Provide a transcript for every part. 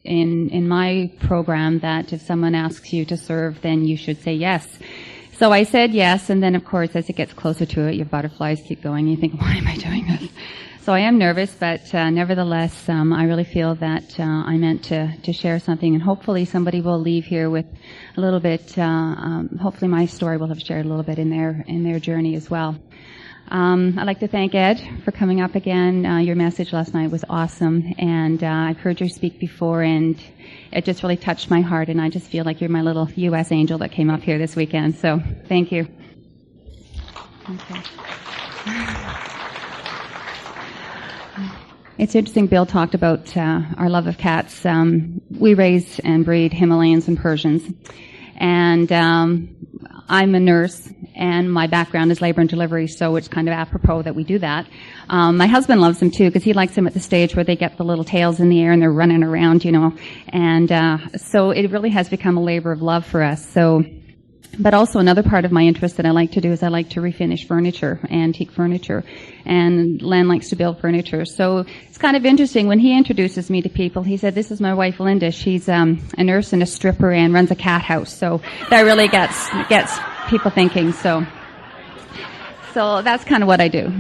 in my program that if someone asks you to serve, then you should say yes. So I said yes, and then of course as it gets closer to it, your butterflies keep going. You think, why am I doing this? So I am nervous, but nevertheless, I really feel that I meant to share something, and hopefully somebody will leave here with a little bit. Hopefully my story will have shared a little bit in their journey as well. I'd like to thank Ed for coming up again. Your message last night was awesome, and I've heard you speak before, and it just really touched my heart, and I just feel like you're my little U.S. angel that came up here this weekend, so thank you. Okay. It's interesting, Bill talked about our love of cats. We raise and breed Himalayans and Persians, and I'm a nurse, and my background is labor and delivery, so it's kind of apropos that we do that. My husband loves them too, because he likes them at the stage where they get the little tails in the air and they're running around, and so it really has become a labor of love for us. So, but also another part of my interest that I like to do is I like to refinish furniture, antique furniture, and Len likes to build furniture. So it's kind of interesting, when he introduces me to people, he said, this is my wife Lynda. She's a nurse and a stripper and runs a cat house. So that really gets people thinking. So that's kind of what I do.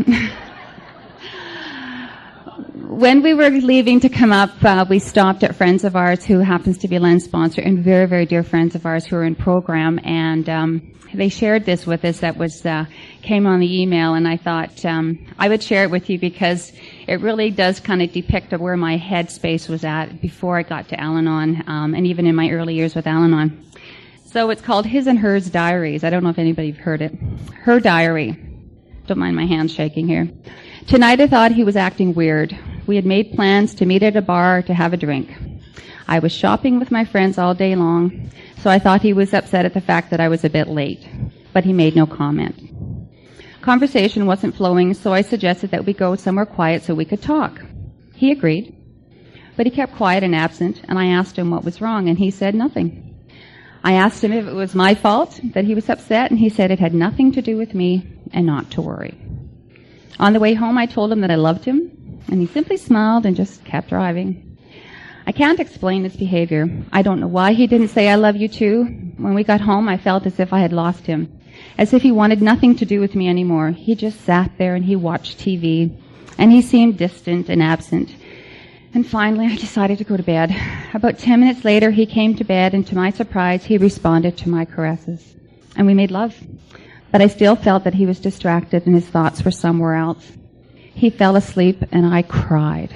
When we were leaving to come up, we stopped at friends of ours who happens to be Len's sponsor, and very, very dear friends of ours who are in program, and they shared this with us that was came on the email, and I thought I would share it with you because it really does kind of depict where my headspace was at before I got to Al-Anon, and even in my early years with Al-Anon. So it's called His and Hers Diaries. I don't know if anybody's heard it. Her diary. Don't mind my hands shaking here. Tonight I thought he was acting weird. We had made plans to meet at a bar to have a drink. I was shopping with my friends all day long, so I thought he was upset at the fact that I was a bit late, but he made no comment. Conversation wasn't flowing, so I suggested that we go somewhere quiet so we could talk. He agreed, but he kept quiet and absent, and I asked him what was wrong, and he said nothing. I asked him if it was my fault that he was upset, and he said it had nothing to do with me and not to worry. On the way home, I told him that I loved him, and he simply smiled and just kept driving. I can't explain his behavior. I don't know why he didn't say I love you too. When we got home, I felt as if I had lost him, as if he wanted nothing to do with me anymore. He just sat there and he watched TV, and he seemed distant and absent. And finally, I decided to go to bed. About 10 minutes later, he came to bed, and to my surprise, he responded to my caresses, and we made love. But I still felt that he was distracted and his thoughts were somewhere else. He fell asleep, and I cried.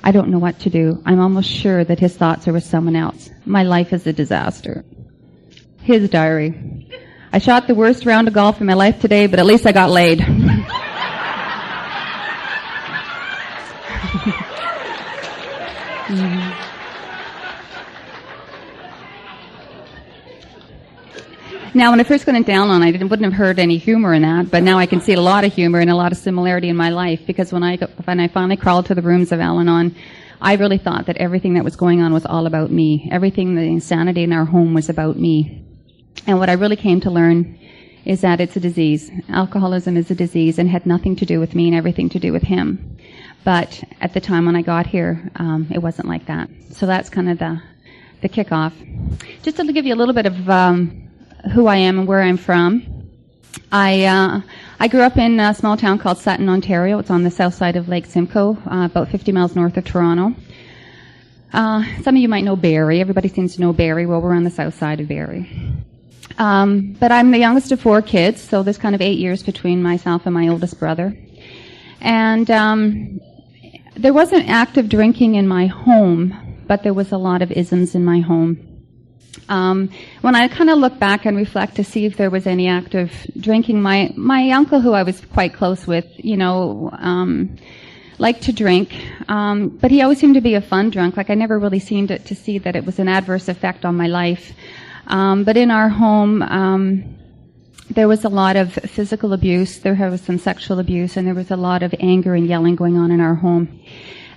I don't know what to do. I'm almost sure that his thoughts are with someone else. My life is a disaster. His diary. I shot the worst round of golf in my life today, but at least I got laid. Now, when I first got into Al-Anon, I wouldn't have heard any humor in that, but now I can see a lot of humor and a lot of similarity in my life, because when I finally crawled to the rooms of Al-Anon, I really thought that everything that was going on was all about me. Everything, the insanity in our home was about me. And what I really came to learn is that it's a disease. Alcoholism is a disease and had nothing to do with me and everything to do with him. But at the time when I got here, it wasn't like that. So that's kind of the kickoff. Just to give you a little bit of who I am and where I'm from. I grew up in a small town called Sutton, Ontario. It's on the south side of Lake Simcoe, about 50 miles north of Toronto. Some of you might know Barrie. Everybody seems to know Barrie. Well, we're on the south side of Barrie. But I'm the youngest of 4 kids, so there's kind of 8 years between myself and my oldest brother. And there wasn't active drinking in my home, but there was a lot of isms in my home. When I kind of look back and reflect to see if there was any active drinking, my uncle, who I was quite close with, liked to drink, but he always seemed to be a fun drunk. Like, I never really seemed to see that it was an adverse effect on my life. But in our home, there was a lot of physical abuse, there was some sexual abuse, and there was a lot of anger and yelling going on in our home.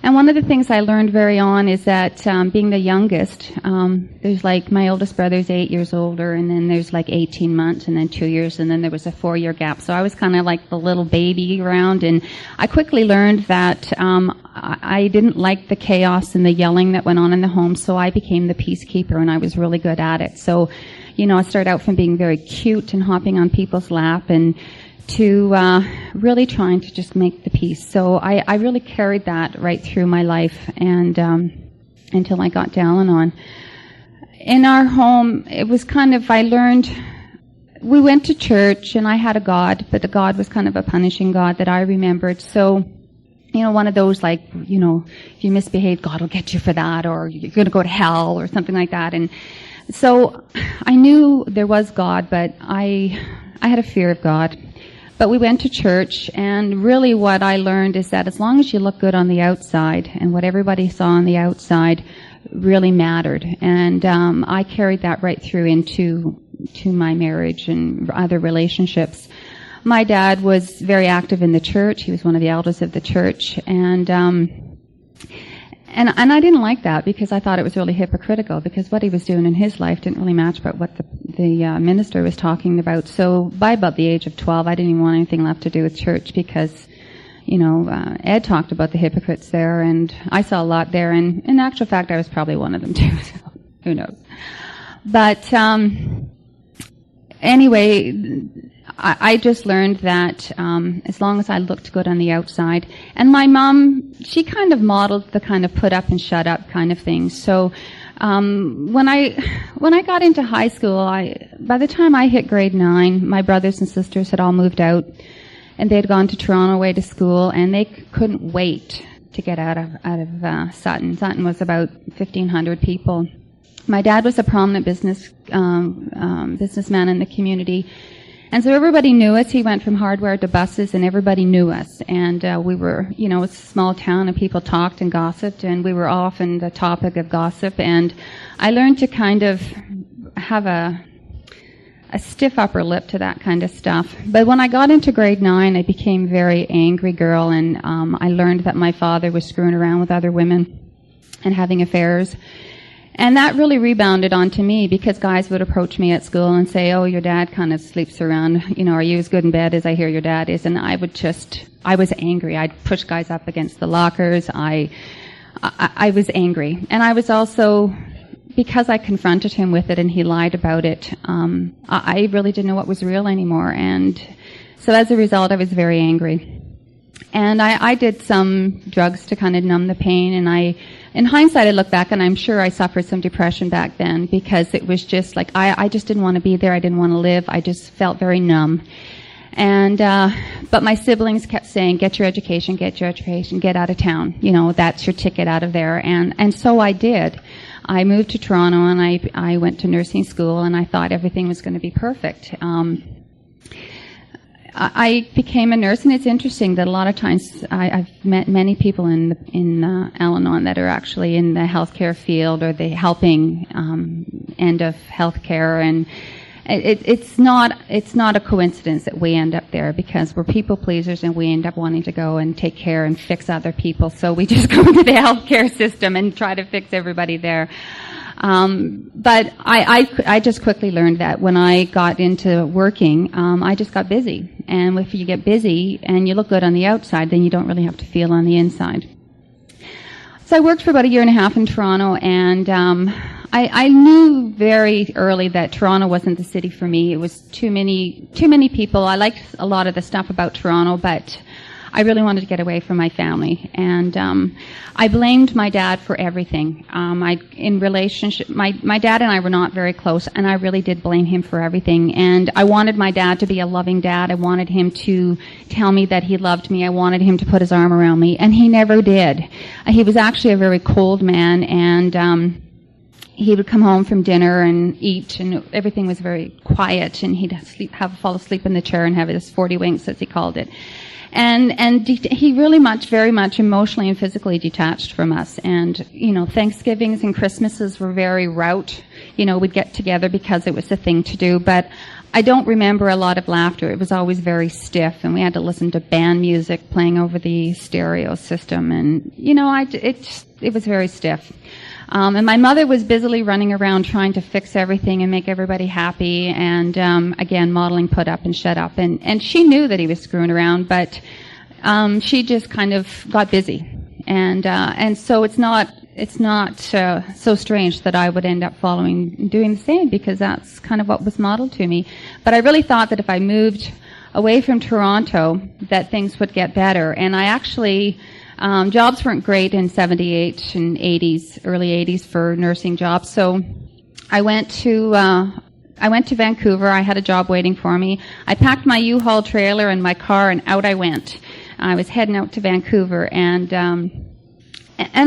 And one of the things I learned very on is that being the youngest, there's like my oldest brother's 8 years older, and then there's like 18 months, and then 2 years, and then there was a 4-year gap. So I was kind of like the little baby around, and I quickly learned that I didn't like the chaos and the yelling that went on in the home, so I became the peacekeeper, and I was really good at it. So, I started out from being very cute and hopping on people's lap, and to really trying to just make the peace. So I really carried that right through my life, and until I got to Al-Anon. In our home, it was kind of, I learned, we went to church, and I had a God, but the God was kind of a punishing God that I remembered. So, one of those like, if you misbehave, God will get you for that, or you're going to go to hell, or something like that. And so I knew there was God, but I had a fear of God. But we went to church, and really what I learned is that as long as you look good on the outside, and what everybody saw on the outside really mattered. And I carried that right through into my marriage and other relationships. My dad was very active in the church. He was one of the elders of the church, and I didn't like that, because I thought it was really hypocritical, because what he was doing in his life didn't really match about what the minister was talking about. So by about the age of 12, I didn't even want anything left to do with church, because, Ed talked about the hypocrites there, and I saw a lot there, and in actual fact, I was probably one of them too, so who knows. But anyway, I just learned that as long as I looked good on the outside. And my mom, she kind of modeled the kind of put up and shut up kind of thing. So when I got into high school, by the time I hit grade 9, my brothers and sisters had all moved out, and they had gone to Toronto away to school, and they couldn't wait to get out of Sutton. Sutton was about 1,500 people. My dad was a prominent businessman in the community. And so everybody knew us. He went from hardware to buses, and everybody knew us. And we were, it's a small town, and people talked and gossiped, and we were often the topic of gossip. And I learned to kind of have a stiff upper lip to that kind of stuff. But when I got into grade 9, I became a very angry girl, and I learned that my father was screwing around with other women and having affairs. And that really rebounded onto me, because guys would approach me at school and say, "Oh, your dad kind of sleeps around. Are you as good in bed as I hear your dad is?" And I was angry. I'd push guys up against the lockers. I was angry. And I was also, because I confronted him with it and he lied about it, I really didn't know what was real anymore. And so as a result, I was very angry. And I did some drugs to kind of numb the pain, and in hindsight, I look back, and I'm sure I suffered some depression back then, because it was just like, I just didn't want to be there, I didn't want to live, I just felt very numb. And, but my siblings kept saying, get your education, get out of town, that's your ticket out of there, and so I did. I moved to Toronto, and I went to nursing school, and I thought everything was going to be perfect. I became a nurse, and it's interesting that a lot of times I've met many people in Al-Anon that are actually in the healthcare field, or the helping end of healthcare, and it's not a coincidence that we end up there, because we're people pleasers, and we end up wanting to go and take care and fix other people. So we just go into the healthcare system and try to fix everybody there. But I just quickly learned that when I got into working, I just got busy. And if you get busy and you look good on the outside, then you don't really have to feel on the inside. So I worked for about a year and a half in Toronto, and I knew very early that Toronto wasn't the city for me. It was too many people. I liked a lot of the stuff about Toronto, but I really wanted to get away from my family, and I blamed my dad for everything. In relationship, my dad and I were not very close, and I really did blame him for everything. And I wanted my dad to be a loving dad. I wanted him to tell me that he loved me. I wanted him to put his arm around me, and he never did. He was actually a very cold man, and he would come home from dinner and eat, and everything was very quiet, and he'd fall asleep in the chair and have his 40 winks, as he called it. And he really very much emotionally and physically detached from us. And, Thanksgivings and Christmases were very rote. We'd get together because it was the thing to do. But I don't remember a lot of laughter. It was always very stiff, and we had to listen to band music playing over the stereo system, and it was very stiff. And my mother was busily running around trying to fix everything and make everybody happy, and again, modeling put up and shut up, and she knew that he was screwing around, but she just kind of got busy, and so it's not so strange that I would end up doing the same, because that's kind of what was modeled to me. But I really thought that if I moved away from Toronto, that things would get better. And I actually, jobs weren't great in 78 and 80s, early 80s for nursing jobs. So I went to Vancouver. I had a job waiting for me. I packed my U-Haul trailer and my car, and out I went. I was heading out to Vancouver, and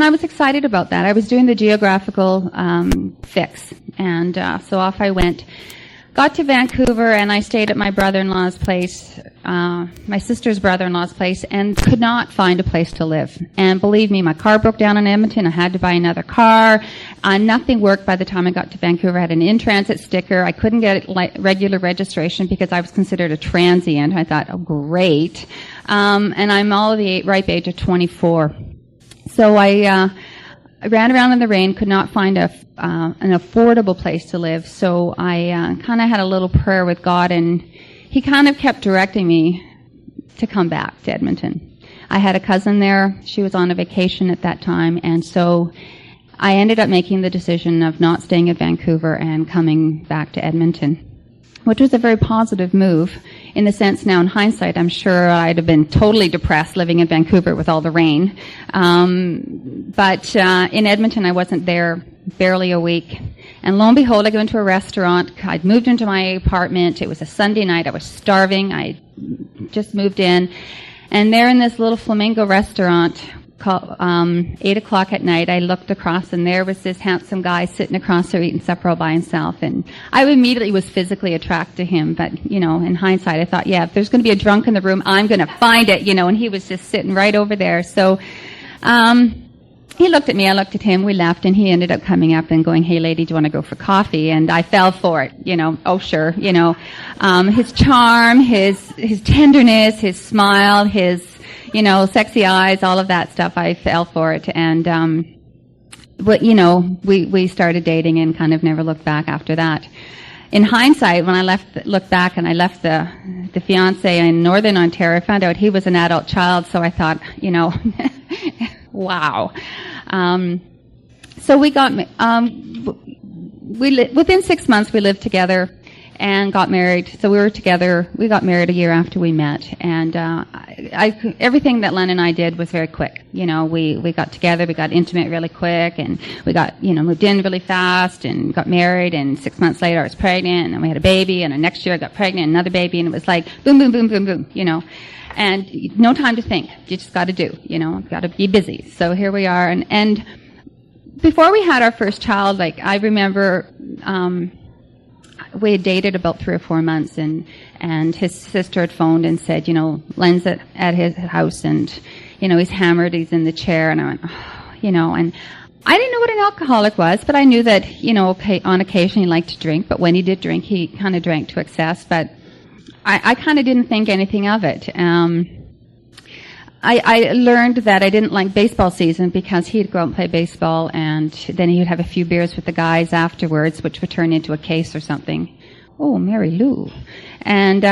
I was excited about that. I was doing the geographical fix, and so off I went. Got to Vancouver, and I stayed at my brother-in-law's place, my sister's brother-in-law's place, and could not find a place to live. And believe me, my car broke down in Edmonton. I had to buy another car. Nothing worked by the time I got to Vancouver. I had an in-transit sticker. I couldn't get regular registration because I was considered a transient. I thought, oh, great. And I'm all the ripe age of 24. So I ran around in the rain, could not find an affordable place to live. So I kind of had a little prayer with God, and He kind of kept directing me to come back to Edmonton. I had a cousin there. She was on a vacation at that time, and so I ended up making the decision of not staying in Vancouver and coming back to Edmonton, which was a very positive move in the sense now in hindsight I'm sure I'd have been totally depressed living in Vancouver with all the rain. But in Edmonton I wasn't there barely a week. And lo and behold, I go into a restaurant. I'd moved into my apartment. It was a Sunday night. I was starving. I just moved in. And there in this little flamingo restaurant, 8 o'clock at night, I looked across, and there was this handsome guy sitting across there eating supper all by himself. And I immediately was physically attracted to him. But, in hindsight, I thought, yeah, if there's going to be a drunk in the room, I'm going to find it, and he was just sitting right over there. So he looked at me, I looked at him, we left, and he ended up coming up and going, hey, lady, do you want to go for coffee? And I fell for it, oh, sure, his charm, his tenderness, his smile, his sexy eyes, all of that stuff, I fell for it. And, we started dating and kind of never looked back after that. In hindsight, when I looked back and I left the fiance in Northern Ontario, I found out he was an adult child, so I thought, wow. So we got, within 6 months we lived together and got married. So we got married a year after we met, and everything that Len and I did was very quick. We got together, we got intimate really quick, and we got, moved in really fast and got married, and 6 months later I was pregnant, and then we had a baby, and the next year I got pregnant, another baby, and it was like boom, boom, boom, boom, boom, and no time to think. You just got to do, got to be busy. So here we are, and before we had our first child, I remember, we had dated about 3 or 4 months, and his sister had phoned and said, Len's at his house, and, he's hammered, he's in the chair, and I went, and I didn't know what an alcoholic was, but I knew that, on occasion he liked to drink, but when he did drink, he kind of drank to excess, but I kind of didn't think anything of it. I learned that I didn't like baseball season because he'd go out and play baseball, and then he would have a few beers with the guys afterwards, which would turn into a case or something. Oh, Mary Lou. And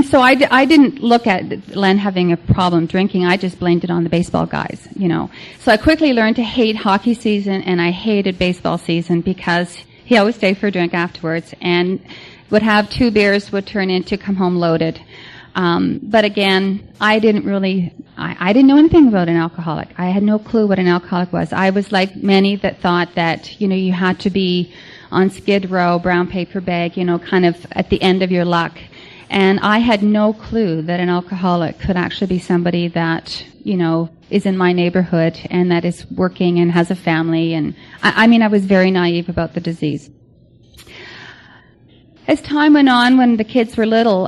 so I didn't look at Len having a problem drinking. I just blamed it on the baseball guys, So I quickly learned to hate hockey season, and I hated baseball season because he always stayed for a drink afterwards and would have 2 beers, would turn into come home loaded. But again, I didn't know anything about an alcoholic. I had no clue what an alcoholic was. I was like many that thought that, you had to be on Skid Row, brown paper bag, kind of at the end of your luck. And I had no clue that an alcoholic could actually be somebody that, is in my neighborhood and that is working and has a family. And I was very naive about the disease. As time went on, when the kids were little,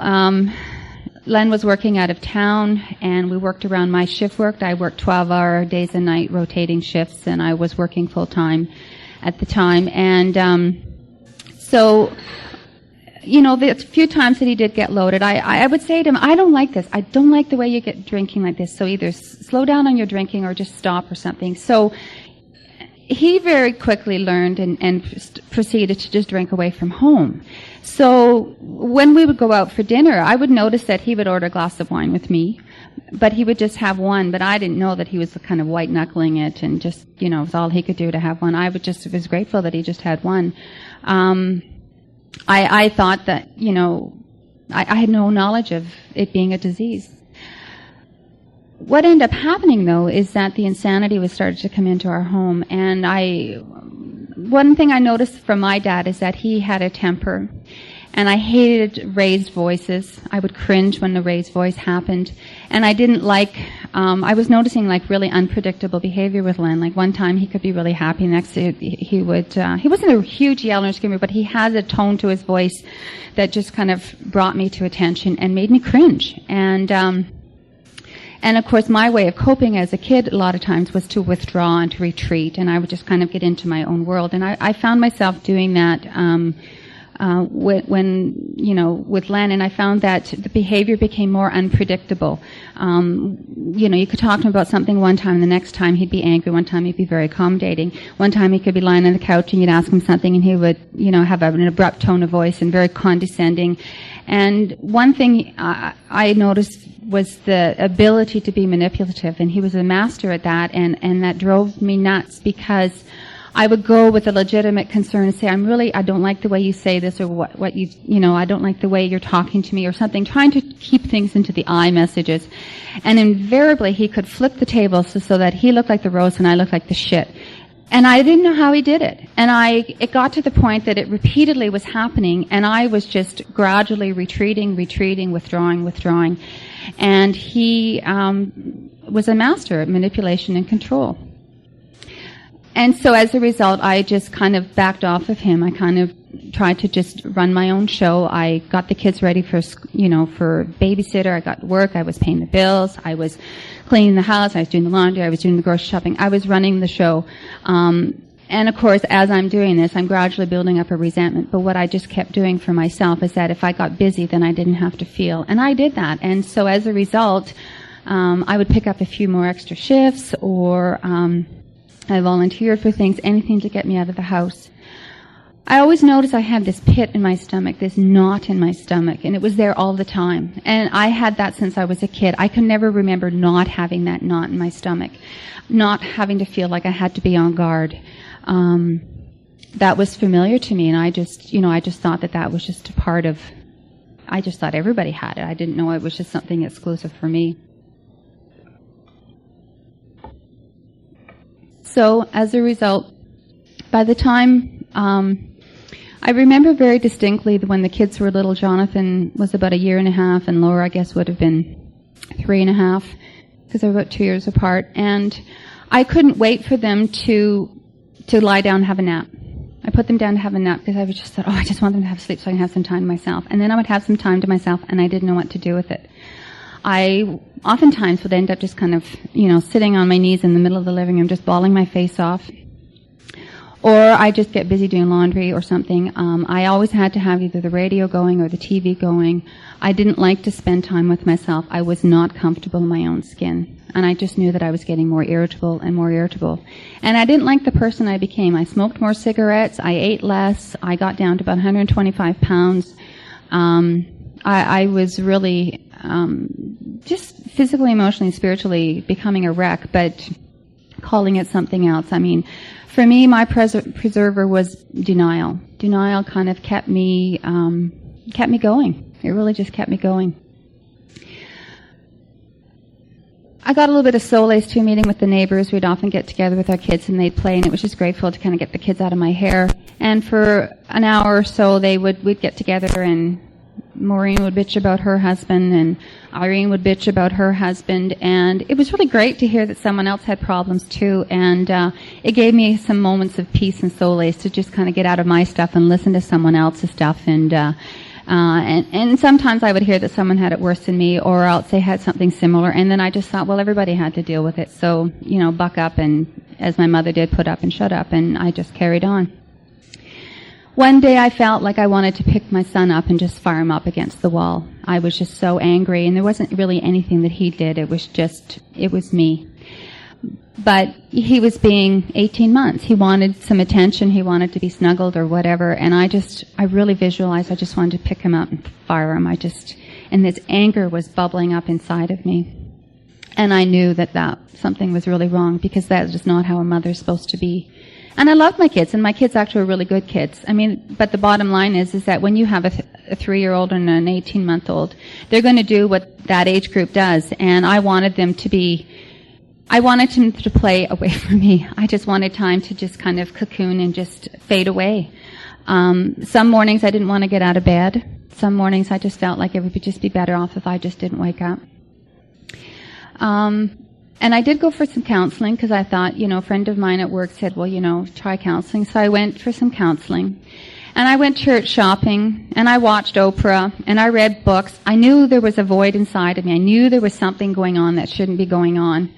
Len was working out of town, and we worked around my shift work. I worked 12-hour days and night rotating shifts, and I was working full-time at the time. And so the few times that he did get loaded, I would say to him, I don't like this. I don't like the way you get drinking like this. So either slow down on your drinking or just stop or something. So he very quickly learned and proceeded to just drink away from home. So when we would go out for dinner, I would notice that he would order a glass of wine with me, but he would just have one. But I didn't know that he was kind of white-knuckling it and just, it was all he could do to have one. I was grateful that he just had one. I thought that, I had no knowledge of it being a disease. What ended up happening, though, is that the insanity was started to come into our home. And one thing I noticed from my dad is that he had a temper. And I hated raised voices. I would cringe when the raised voice happened. And I didn't I was noticing really unpredictable behavior with Len. Like one time he could be really happy, next he wasn't a huge yeller and screamer, but he had a tone to his voice that just kind of brought me to attention and made me cringe. And of course, my way of coping as a kid a lot of times was to withdraw and to retreat, and I would just kind of get into my own world. And I found myself doing that with Len, and I found that the behavior became more unpredictable. You could talk to him about something one time, and the next time he'd be angry, one time he'd be very accommodating. One time he could be lying on the couch and you'd ask him something and he would, have an abrupt tone of voice and very condescending. And one thing I noticed was the ability to be manipulative, and he was a master at that, and that drove me nuts because I would go with a legitimate concern and say, I don't like the way you say this, or what I don't like the way you're talking to me or something, trying to keep things into the I messages. And invariably he could flip the tables so that he looked like the rose and I looked like the shit. And I didn't know how he did it. And it got to the point that it repeatedly was happening, and I was just gradually retreating, withdrawing. And he was a master at manipulation and control. And so as a result, I just kind of backed off of him. I kind of tried to just run my own show. I got the kids ready for babysitter. I got work. I was paying the bills. I was cleaning the house. I was doing the laundry. I was doing the grocery shopping. I was running the show. And of course, as I'm doing this, I'm gradually building up a resentment. But what I just kept doing for myself is that if I got busy, then I didn't have to feel. And I did that. And so as a result, I would pick up a few more extra shifts, or I volunteered for things, anything to get me out of the house. I always noticed I had this pit in my stomach, this knot in my stomach, and it was there all the time. And I had that since I was a kid. I can never remember not having that knot in my stomach, not having to feel like I had to be on guard. That was familiar to me, and I just thought that was just a part of, I just thought everybody had it. I didn't know it was just something exclusive for me. So, as a result, by the time, I remember very distinctly when the kids were little. Jonathan was about 1.5 years, and Laura, I guess, would have been 3.5, because they were about 2 years apart. And I couldn't wait for them to lie down and have a nap. I put them down to have a nap because I just thought, I just want them to have sleep so I can have some time to myself. And then I would have some time to myself, and I didn't know what to do with it. I oftentimes would end up just kind of, sitting on my knees in the middle of the living room, just bawling my face off. Or I just get busy doing laundry or something. I always had to have either the radio going or the TV going. I didn't like to spend time with myself. I was not comfortable in my own skin. And I just knew that I was getting more irritable and more irritable. And I didn't like the person I became. I smoked more cigarettes. I ate less. I got down to about 125 pounds. I was really just physically, emotionally, spiritually becoming a wreck, but calling it something else. I mean, for me, my preserver was denial. Denial kind of kept me going. It really just kept me going. I got a little bit of solace to a meeting with the neighbors. We'd often get together with our kids and they'd play, and it was just grateful to kind of get the kids out of my hair. And for an hour or so, we'd get together, and Maureen would bitch about her husband, and Irene would bitch about her husband, and it was really great to hear that someone else had problems too, and it gave me some moments of peace and solace to just kind of get out of my stuff and listen to someone else's stuff, and sometimes I would hear that someone had it worse than me, or else they had something similar, and then I just thought, well, everybody had to deal with it, so, buck up, and as my mother did, put up and shut up, and I just carried on. One day I felt like I wanted to pick my son up and just fire him up against the wall. I was just so angry, and there wasn't really anything that he did. It was me. But he was being 18 months. He wanted some attention. He wanted to be snuggled or whatever. And I really visualized I just wanted to pick him up and fire him. And this anger was bubbling up inside of me. And I knew that something was really wrong, because that is not how a mother's supposed to be. And I love my kids, and my kids actually are really good kids. I mean, but the bottom line is that when you have a 3-year-old and an 18-month-old, they're going to do what that age group does. And I wanted them to play away from me. I just wanted time to just kind of cocoon and just fade away. Some mornings I didn't want to get out of bed. Some mornings I just felt like it would just be better off if I just didn't wake up. And I did go for some counseling, because I thought, a friend of mine at work said, well, try counseling. So I went for some counseling. And I went church shopping, and I watched Oprah, and I read books. I knew there was a void inside of me. I knew there was something going on that shouldn't be going on.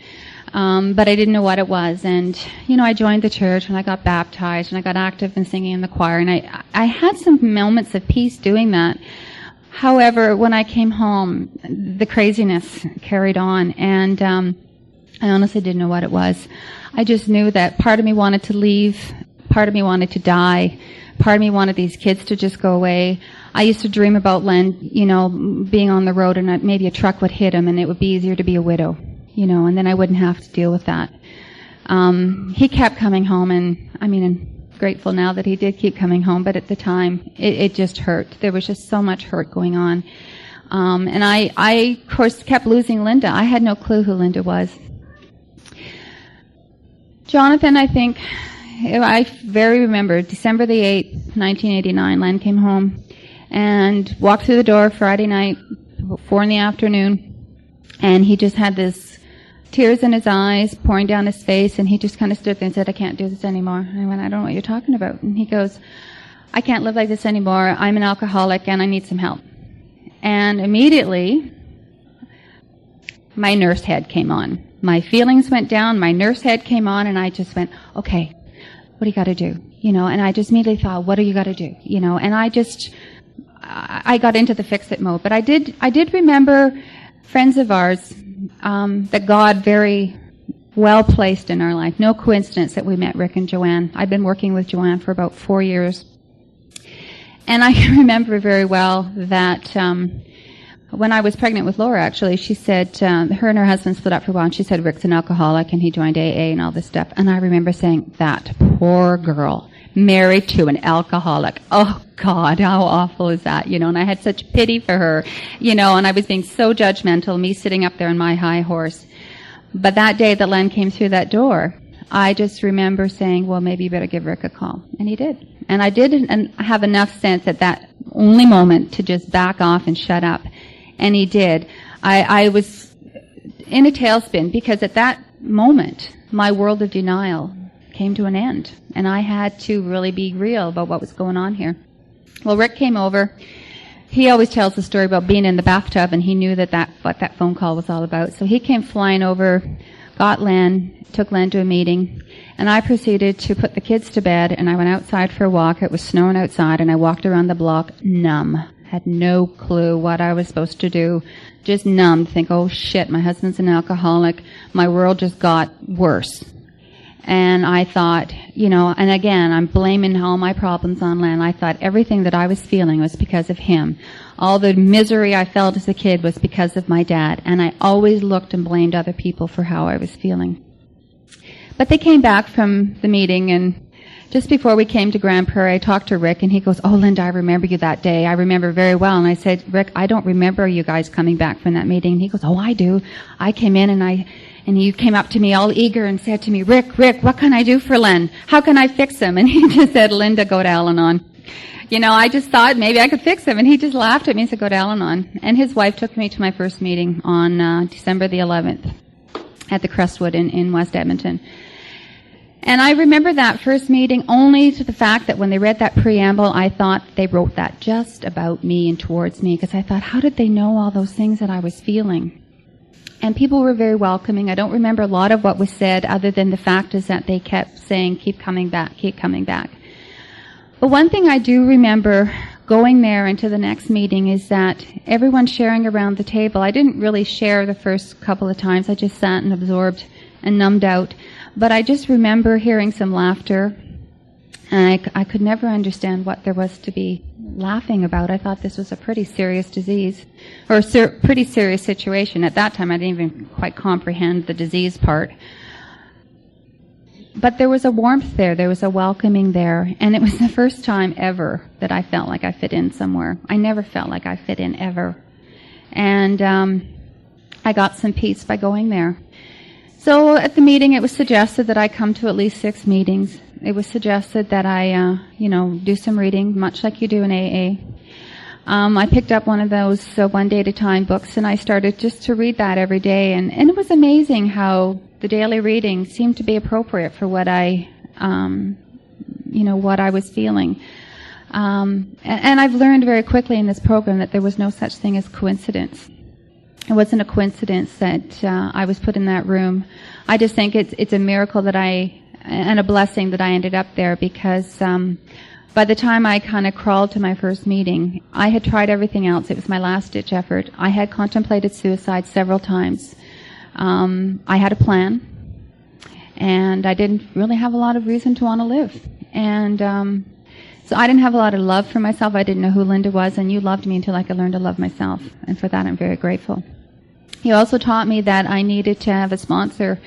But I didn't know what it was. And, I joined the church, and I got baptized, and I got active in singing in the choir. And I had some moments of peace doing that. However, when I came home, the craziness carried on, and I honestly didn't know what it was. I just knew that part of me wanted to leave, part of me wanted to die, part of me wanted these kids to just go away. I used to dream about Len, being on the road, and maybe a truck would hit him, and it would be easier to be a widow, and then I wouldn't have to deal with that. He kept coming home, and I'm grateful now that he did keep coming home, but at the time, it just hurt. There was just so much hurt going on. And I, of course, kept losing Lynda. I had no clue who Lynda was. Jonathan, I think, I very remember, December the 8th, 1989, Len came home and walked through the door Friday night, 4 in the afternoon, and he just had this tears in his eyes, pouring down his face, and he just kind of stood there and said, I can't do this anymore. And I went, I don't know what you're talking about. And he goes, I can't live like this anymore. I'm an alcoholic, and I need some help. And immediately, my nurse head came on. My feelings went down, my nurse head came on, and I just went, okay, what do you got to do? And I just immediately thought, what do you got to do? And I got into the fix-it mode. But I did remember friends of ours that God very well placed in our life. No coincidence that we met Rick and Joanne. I've been working with Joanne for about 4 years. And I remember very well that when I was pregnant with Laura, actually, she said, her and her husband split up for a while, and she said Rick's an alcoholic, and he joined AA and all this stuff. And I remember saying, that poor girl, married to an alcoholic. Oh, God, how awful is that? And I had such pity for her, and I was being so judgmental, me sitting up there on my high horse. But that day that Len came through that door, I just remember saying, well, maybe you better give Rick a call. And he did. And I did have enough sense at that only moment to just back off and shut up. And he did. I was in a tailspin, because at that moment, my world of denial came to an end. And I had to really be real about what was going on here. Well, Rick came over. He always tells the story about being in the bathtub, and he knew what that phone call was all about. So he came flying over, got Len, took Len to a meeting, and I proceeded to put the kids to bed, and I went outside for a walk. It was snowing outside, and I walked around the block numb. Had no clue what I was supposed to do. Just numb. Think, oh shit, my husband's an alcoholic. My world just got worse. And I thought, and again, I'm blaming all my problems on Len. I thought everything that I was feeling was because of him. All the misery I felt as a kid was because of my dad. And I always looked and blamed other people for how I was feeling. But they came back from the meeting, and just before we came to Grand Prairie, I talked to Rick, and he goes, oh, Lynda, I remember you that day. I remember very well. And I said, Rick, I don't remember you guys coming back from that meeting. And he goes, oh, I do. I came in, and you came up to me all eager and said to me, Rick, what can I do for Len? How can I fix him? And he just said, Lynda, go to Al-Anon. I just thought maybe I could fix him. And he just laughed at me and said, go to Al-Anon. And his wife took me to my first meeting on December the 11th at the Crestwood in West Edmonton. And I remember that first meeting only to the fact that when they read that preamble, I thought they wrote that just about me and towards me, because I thought, how did they know all those things that I was feeling? And people were very welcoming. I don't remember a lot of what was said, other than the fact is that they kept saying, keep coming back, keep coming back. But one thing I do remember going there into the next meeting is that everyone sharing around the table. I didn't really share the first couple of times. I just sat and absorbed and numbed out. But I just remember hearing some laughter, and I could never understand what there was to be laughing about. I thought this was a pretty serious disease, or a pretty serious situation. At that time, I didn't even quite comprehend the disease part. But there was a warmth there was a welcoming there, and it was the first time ever that I felt like I fit in somewhere. I never felt like I fit in ever. And I got some peace by going there. So at the meeting, it was suggested that I come to at least 6 meetings. It was suggested that I, do some reading, much like you do in AA. I picked up one of those One Day at a Time books, and I started just to read that every day. And it was amazing how the daily reading seemed to be appropriate for what what I was feeling. And I've learned very quickly in this program that there was no such thing as coincidence. It wasn't a coincidence that I was put in that room. I just think it's a miracle and a blessing that I ended up there, because by the time I kind of crawled to my first meeting, I had tried everything else. It was my last-ditch effort. I had contemplated suicide several times. I had a plan, and I didn't really have a lot of reason to want to live. And so I didn't have a lot of love for myself. I didn't know who Lynda was, and you loved me until I could learn to love myself. And for that, I'm very grateful. You also taught me that I needed to have a sponsor.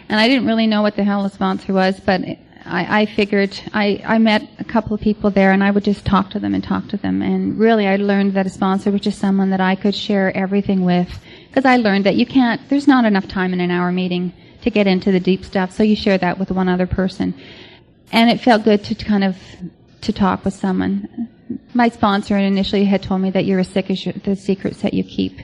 And I didn't really know what the hell a sponsor was, but I figured I met a couple of people there, and I would just talk to them. And really, I learned that a sponsor was just someone that I could share everything with, because I learned that there's not enough time in an hour meeting to get into the deep stuff, so you share that with one other person. And it felt good to talk with someone. My sponsor initially had told me that you're as sick as the secrets that you keep.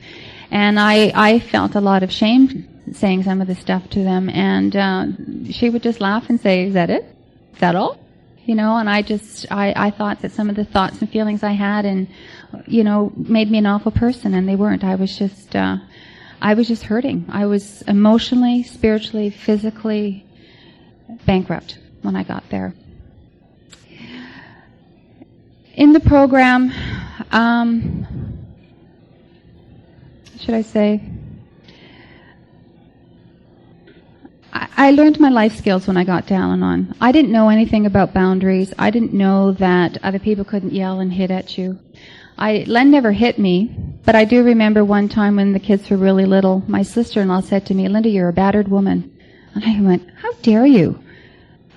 And I felt a lot of shame saying some of this stuff to them, and she would just laugh and say, "Is that it? Is that all?" And I thought that some of the thoughts and feelings I had made me an awful person, and they weren't. I was just hurting. I was emotionally, spiritually, physically bankrupt when I got there. In the program, should I say, I learned my life skills when I got to Al-Anon. I didn't know anything about boundaries. I didn't know that other people couldn't yell and hit at you. Len never hit me, but I do remember one time when the kids were really little, my sister-in-law said to me, "Lynda, you're a battered woman." And I went, "How dare you?"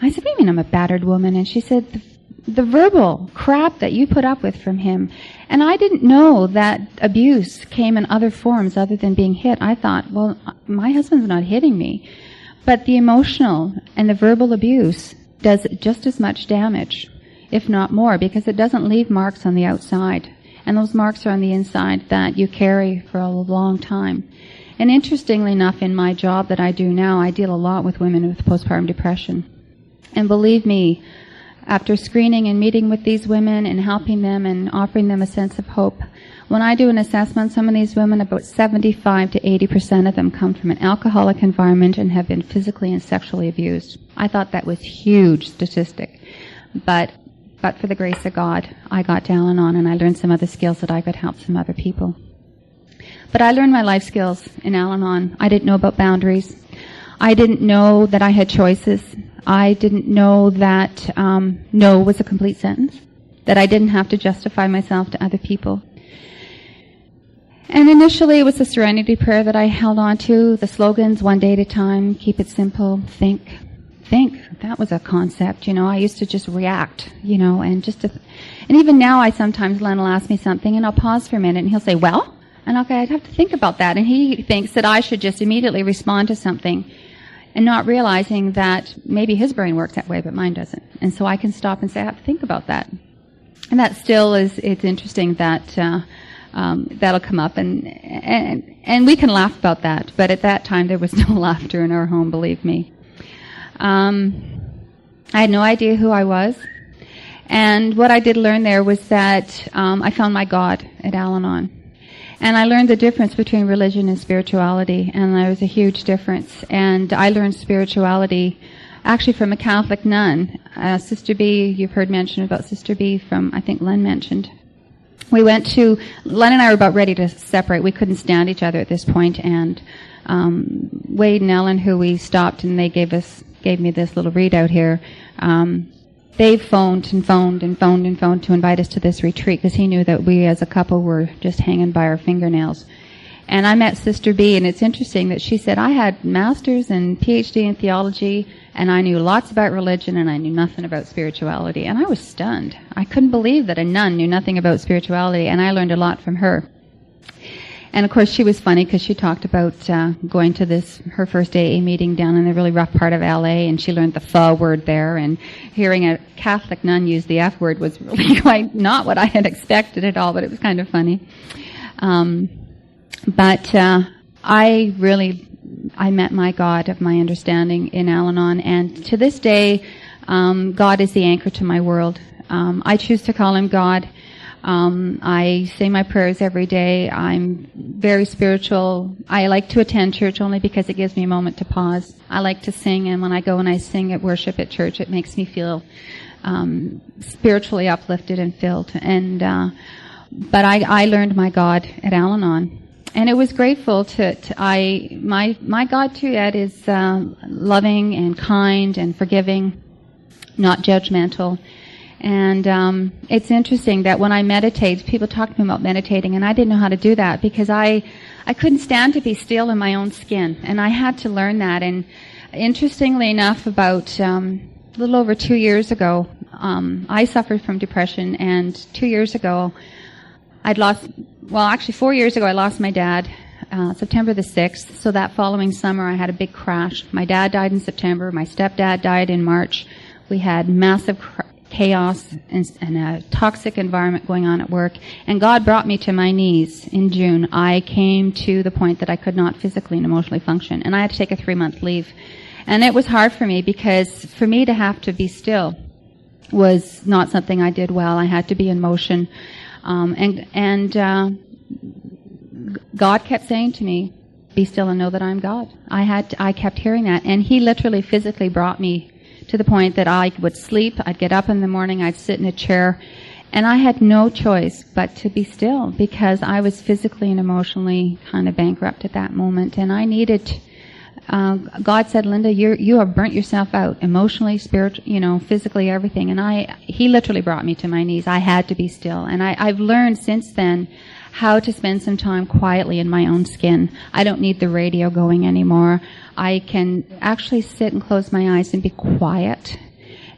I said, "What do you mean I'm a battered woman?" And she said, the verbal crap that you put up with from him. And I didn't know that abuse came in other forms other than being hit. I thought, well, my husband's not hitting me. But the emotional and the verbal abuse does just as much damage, if not more, because it doesn't leave marks on the outside. And those marks are on the inside that you carry for a long time. And interestingly enough, in my job that I do now, I deal a lot with women with postpartum depression. And believe me, after screening and meeting with these women and helping them and offering them a sense of hope, when I do an assessment, some of these women, about 75 to 80% of them come from an alcoholic environment and have been physically and sexually abused. I thought that was a huge statistic. But for the grace of God, I got to Al-Anon, and I learned some other skills that I could help some other people. But I learned my life skills in Al-Anon. I didn't know about boundaries. I didn't know that I had choices. I didn't know that no was a complete sentence, that I didn't have to justify myself to other people. And initially it was the serenity prayer that I held on to, the slogans, one day at a time, keep it simple, think. That was a concept, I used to just react, and even now Len will ask me something and I'll pause for a minute and he'll say, well? And okay, I'd have to think about that. And he thinks that I should just immediately respond to something, and not realizing that maybe his brain works that way, but mine doesn't. And so I can stop and say, I have to think about that. And that still it's interesting that that'll come up, and we can laugh about that. But at that time, there was no laughter in our home, believe me. I had no idea who I was. And what I did learn there was that I found my God at Al-Anon. And I learned the difference between religion and spirituality, and there was a huge difference. And I learned spirituality actually from a Catholic nun. Sister B, you've heard mention about Sister B from, I think Len mentioned. We went to, Len and I were about ready to separate. We couldn't stand each other at this point, and Wade and Ellen, who we stopped, and they gave me this little readout here. They phoned and phoned and phoned and phoned to invite us to this retreat because he knew that we as a couple were just hanging by our fingernails. And I met Sister B, and it's interesting that she said, I had master's and PhD in theology, and I knew lots about religion, and I knew nothing about spirituality. And I was stunned. I couldn't believe that a nun knew nothing about spirituality, and I learned a lot from her. And of course, she was funny because she talked about going to her first AA meeting down in the really rough part of LA, and she learned the "pho" word there, and hearing a Catholic nun use the F word was really quite not what I had expected at all, but it was kind of funny. But I met my God of my understanding in Al-Anon, and to this day, God is the anchor to my world. I choose to call him God. I say my prayers every day. I'm very spiritual. I like to attend church only because it gives me a moment to pause. I like to sing, and when I go and I sing at worship at church, it makes me feel spiritually uplifted and filled. And but I learned my God at Al-Anon. And it was grateful my God too, Ed, is loving and kind and forgiving, not judgmental. And it's interesting that when I meditate, people talk to me about meditating, and I didn't know how to do that because I couldn't stand to be still in my own skin, and I had to learn that. And interestingly enough, about a little over 2 years ago, I suffered from depression, and 2 years ago, 4 years ago, I lost my dad, September the 6th. So that following summer, I had a big crash. My dad died in September. My stepdad died in March. We had massive chaos and a toxic environment going on at work. And God brought me to my knees in June. I came to the point that I could not physically and emotionally function. And I had to take a 3-month leave. And it was hard for me because for me to have to be still was not something I did well. I had to be in motion. God kept saying to me, be still and know that I'm God. I kept hearing that. And he literally physically brought me to the point that I would sleep, I'd get up in the morning, I'd sit in a chair, and I had no choice but to be still because I was physically and emotionally kind of bankrupt at that moment. And I needed, God said, Lynda, you have burnt yourself out emotionally, spiritually, physically, everything. And he literally brought me to my knees. I had to be still. And I've learned since then how to spend some time quietly in my own skin. I don't need the radio going anymore. I can actually sit and close my eyes and be quiet.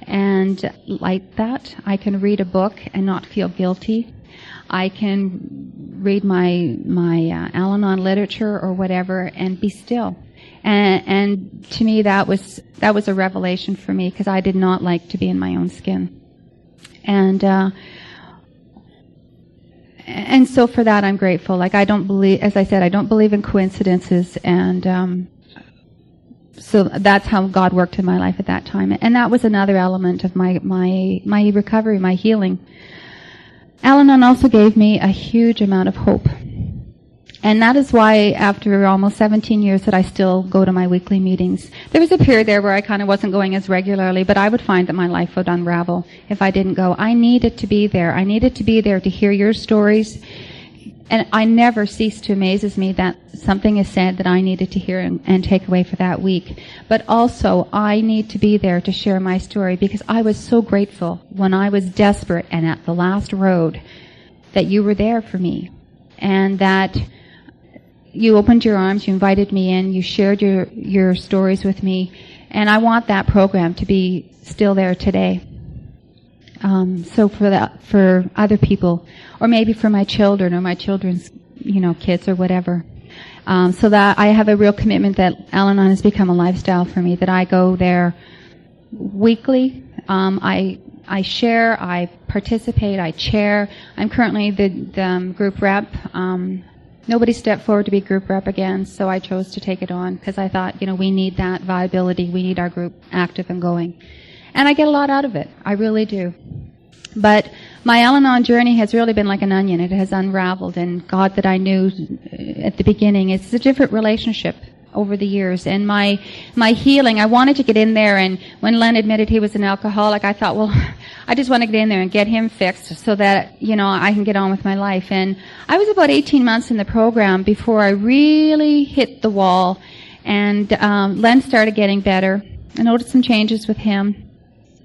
And like that, I can read a book and not feel guilty. I can read my Al-Anon literature or whatever and be still. And to me, that was a revelation for me because I did not like to be in my own skin. And so for that, I'm grateful. Like I don't believe, as I said, I don't believe in coincidences, and so that's how God worked in my life at that time. And that was another element of my recovery, my healing. Al-Anon also gave me a huge amount of hope. And that is why after almost 17 years that I still go to my weekly meetings. There was a period there where I kind of wasn't going as regularly, but I would find that my life would unravel if I didn't go. I needed to be there. I needed to be there to hear your stories. And I never cease to amaze me that something is said that I needed to hear and take away for that week. But also, I need to be there to share my story because I was so grateful when I was desperate and at the last road that you were there for me. And that you opened your arms, you invited me in, you shared your stories with me, and I want that program to be still there today. So for other people, or maybe for my children or my children's, kids or whatever. So that I have a real commitment that Al-Anon has become a lifestyle for me, that I go there weekly. I share, I participate, I chair. I'm currently the group rep. Nobody stepped forward to be group rep again, so I chose to take it on because I thought, we need that viability. We need our group active and going. And I get a lot out of it. I really do. But my Al-Anon journey has really been like an onion. It has unraveled, and God that I knew at the beginning, it's a different relationship over the years. And my healing, I wanted to get in there, and when Len admitted he was an alcoholic, I thought, well, I just want to get in there and get him fixed so that, I can get on with my life. And I was about 18 months in the program before I really hit the wall, and Len started getting better. I noticed some changes with him.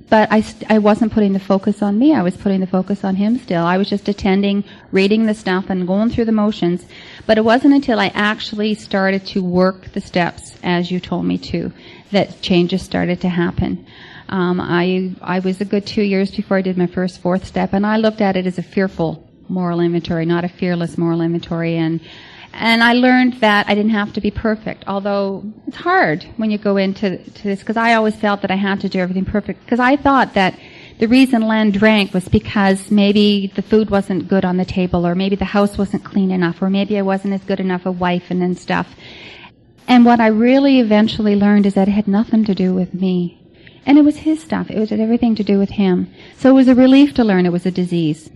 But I wasn't putting the focus on me. I was putting the focus on him still. I was just attending, reading the stuff, and going through the motions. But it wasn't until I actually started to work the steps, as you told me to, that changes started to happen. I was a good 2 years before I did my first fourth step, and I looked at it as a fearful moral inventory, not a fearless moral inventory. And I learned that I didn't have to be perfect, although it's hard when you go into this, because I always felt that I had to do everything perfect, because I thought that the reason Len drank was because maybe the food wasn't good on the table, or maybe the house wasn't clean enough, or maybe I wasn't as good enough a wife and stuff. And what I really eventually learned is that it had nothing to do with me. And it was his stuff. It had everything to do with him. So it was a relief to learn it was a disease.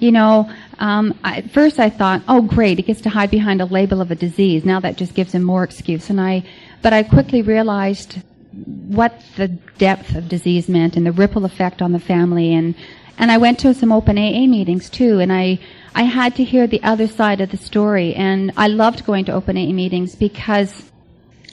At first I thought, oh great, he gets to hide behind a label of a disease. Now that just gives him more excuse. But I quickly realized what the depth of disease meant and the ripple effect on the family. And I went to some open AA meetings too, and I had to hear the other side of the story. And I loved going to open AA meetings because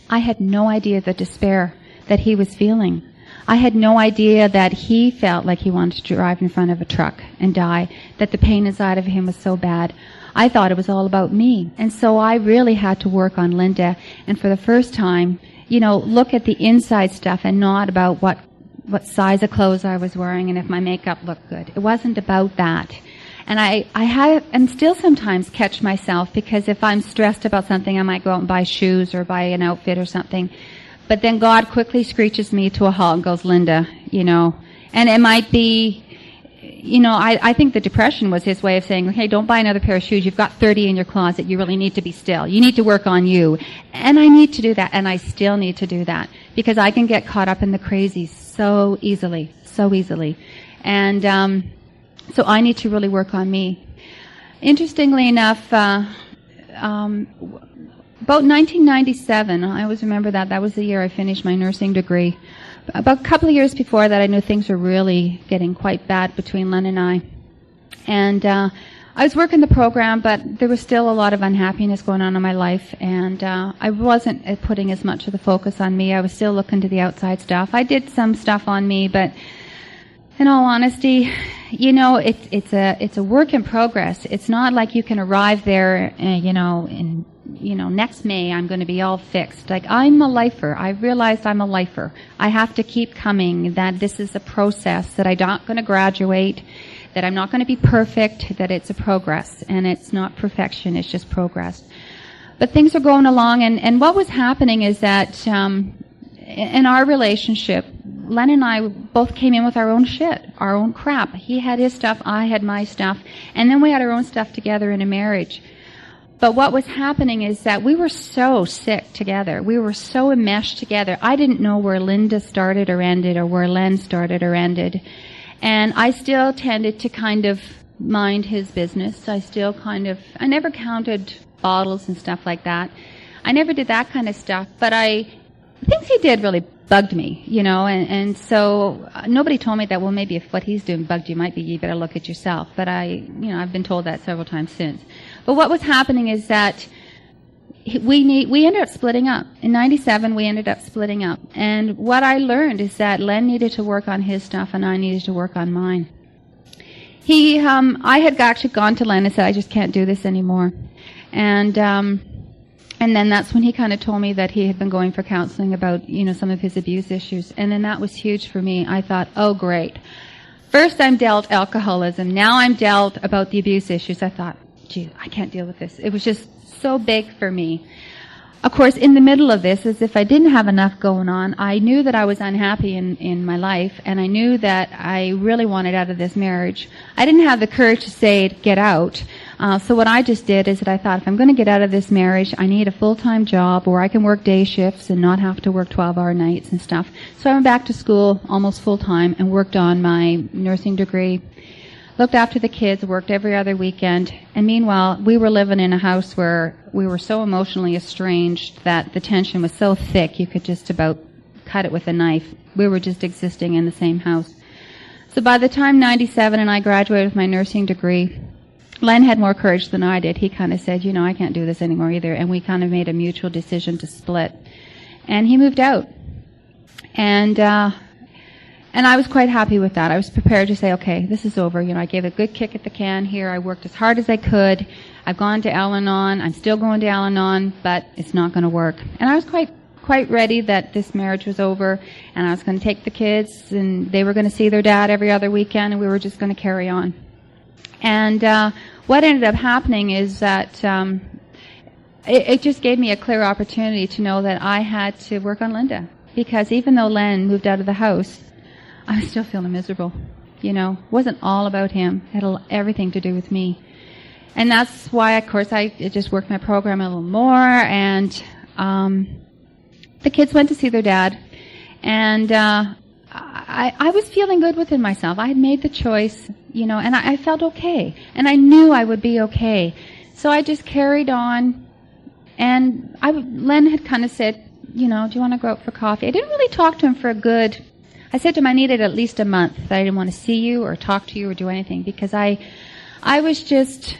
I had no idea the despair that he was feeling. I had no idea that he felt like he wanted to drive in front of a truck and die, that the pain inside of him was so bad. I thought it was all about me. And so I really had to work on Lynda, and for the first time, look at the inside stuff and not about what size of clothes I was wearing and if my makeup looked good. It wasn't about that. And and still sometimes catch myself, because if I'm stressed about something, I might go out and buy shoes or buy an outfit or something. But then God quickly screeches me to a halt and goes, Lynda, And it might be, I think the depression was his way of saying, hey, don't buy another pair of shoes. You've got 30 in your closet. You really need to be still. You need to work on you. And I need to do that. And I still need to do that, because I can get caught up in the crazies so easily. And so I need to really work on me. Interestingly enough, about 1997, I always remember that was the year I finished my nursing degree. About a couple of years before that, I knew things were really getting quite bad between Len and I. And I was working the program, but there was still a lot of unhappiness going on in my life, and I wasn't putting as much of the focus on me. I was still looking to the outside stuff. I did some stuff on me, but in all honesty, it's a work in progress. It's not like you can arrive there, next May I'm going to be all fixed. Like, I'm a lifer. I realized I'm a lifer. I have to keep coming, that this is a process, that I'm not going to graduate, that I'm not going to be perfect, that it's a progress. And it's not perfection, it's just progress. But things are going along, and what was happening is that in our relationship, Len and I both came in with our own shit, our own crap. He had his stuff, I had my stuff, and then we had our own stuff together in a marriage. But what was happening is that we were so sick together. We were so enmeshed together. I didn't know where Lynda started or ended, or where Len started or ended. And I still tended to kind of mind his business. I never counted bottles and stuff like that. I never did that kind of stuff. But things he did really bugged me, and so nobody told me that, well, maybe if what he's doing bugged you, might be you better look at yourself. But I've been told that several times since. But what was happening is that we ended up splitting up. In 97, we ended up splitting up. And what I learned is that Len needed to work on his stuff and I needed to work on mine. I had actually gone to Len and said, I just can't do this anymore. And then that's when he kind of told me that he had been going for counseling about, some of his abuse issues. And then that was huge for me. I thought, oh, great. First I'm dealt alcoholism. Now I'm dealt about the abuse issues. I thought, gee, I can't deal with this. It was just so big for me. Of course, in the middle of this, as if I didn't have enough going on, I knew that I was unhappy in my life, and I knew that I really wanted out of this marriage. I didn't have the courage to say, get out. So what I just did is that I thought, if I'm going to get out of this marriage, I need a full-time job where I can work day shifts and not have to work 12-hour nights and stuff. So I went back to school almost full-time and worked on my nursing degree. looked after the kids, worked every other weekend, and meanwhile, we were living in a house where we were so emotionally estranged that the tension was so thick you could just about cut it with a knife. We were just existing in the same house. So by the time 97 and I graduated with my nursing degree, Len had more courage than I did. He kind of said, I can't do this anymore either, and we kind of made a mutual decision to split. And he moved out. And I was quite happy with that. I was prepared to say, okay, this is over. I gave a good kick at the can here. I worked as hard as I could. I've gone to Al-Anon. I'm still going to Al-Anon, but it's not going to work. And I was quite ready that this marriage was over, and I was going to take the kids, and they were going to see their dad every other weekend, and we were just going to carry on. And what ended up happening is that it just gave me a clear opportunity to know that I had to work on Lynda. Because even though Len moved out of the house, I was still feeling miserable. It wasn't all about him. It had everything to do with me. And that's why, of course, I just worked my program a little more, and the kids went to see their dad. And I was feeling good within myself. I had made the choice, and I felt okay. And I knew I would be okay. So I just carried on. And Len had kind of said, do you want to go out for coffee? I didn't really talk to him for I said to him I needed at least a month, that I didn't want to see you or talk to you or do anything, because I was just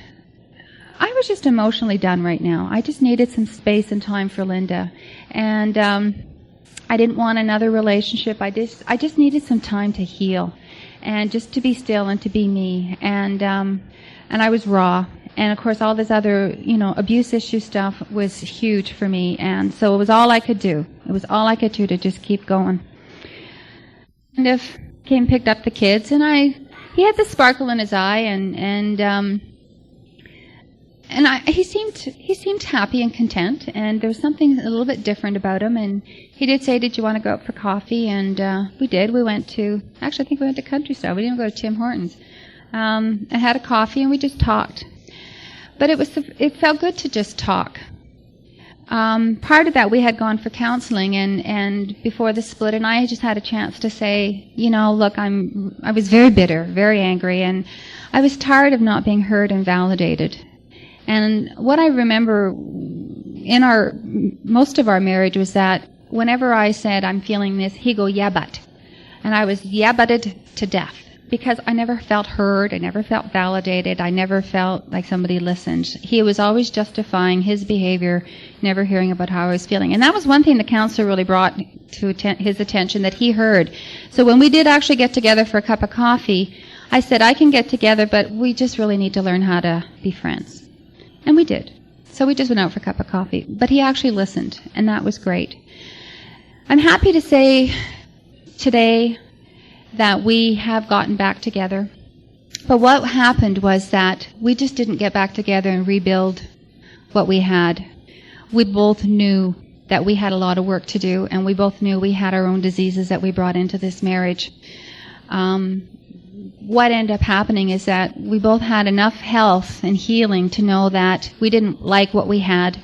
emotionally done right now. I just needed some space and time for Lynda. And I didn't want another relationship. I just needed some time to heal and just to be still and to be me. And I was raw. And of course all this other, abuse issue stuff was huge for me. And so it was all I could do. It was all I could do to just keep going. And if came picked up the kids, and he had this sparkle in his eye, he seemed happy and content, and there was something a little bit different about him. And he did say, "Did you want to go out for coffee?" And we did. We went to, actually, I think we went to Countryside. We didn't go to Tim Hortons. I had a coffee, and we just talked. But it felt good to just talk. Part of that, we had gone for counseling, and before the split, and I just had a chance to say, look, I was very bitter, very angry, and I was tired of not being heard and validated. And what I remember in most of our marriage was that whenever I said, I'm feeling this, he'd go, yeah, but. And I was yeah-butted to death. Because I never felt heard, I never felt validated, I never felt like somebody listened. He was always justifying his behavior, never hearing about how I was feeling. And that was one thing the counselor really brought to his attention, that he heard. So when we did actually get together for a cup of coffee, I said, I can get together, but we just really need to learn how to be friends. And we did. So we just went out for a cup of coffee. But he actually listened, and that was great. I'm happy to say today that we have gotten back together. But what happened was that we just didn't get back together and rebuild what we had. We both knew that we had a lot of work to do, and we both knew we had our own diseases that we brought into this marriage. What ended up happening is that we both had enough health and healing to know that we didn't like what we had.